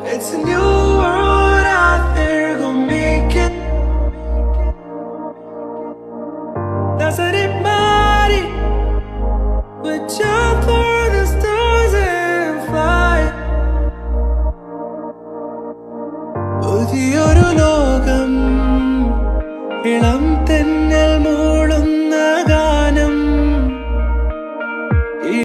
It's a new world out there, gonna make it. Mari, we jump for the stars and fly. പുതിയൊരു ലോകം ഇളം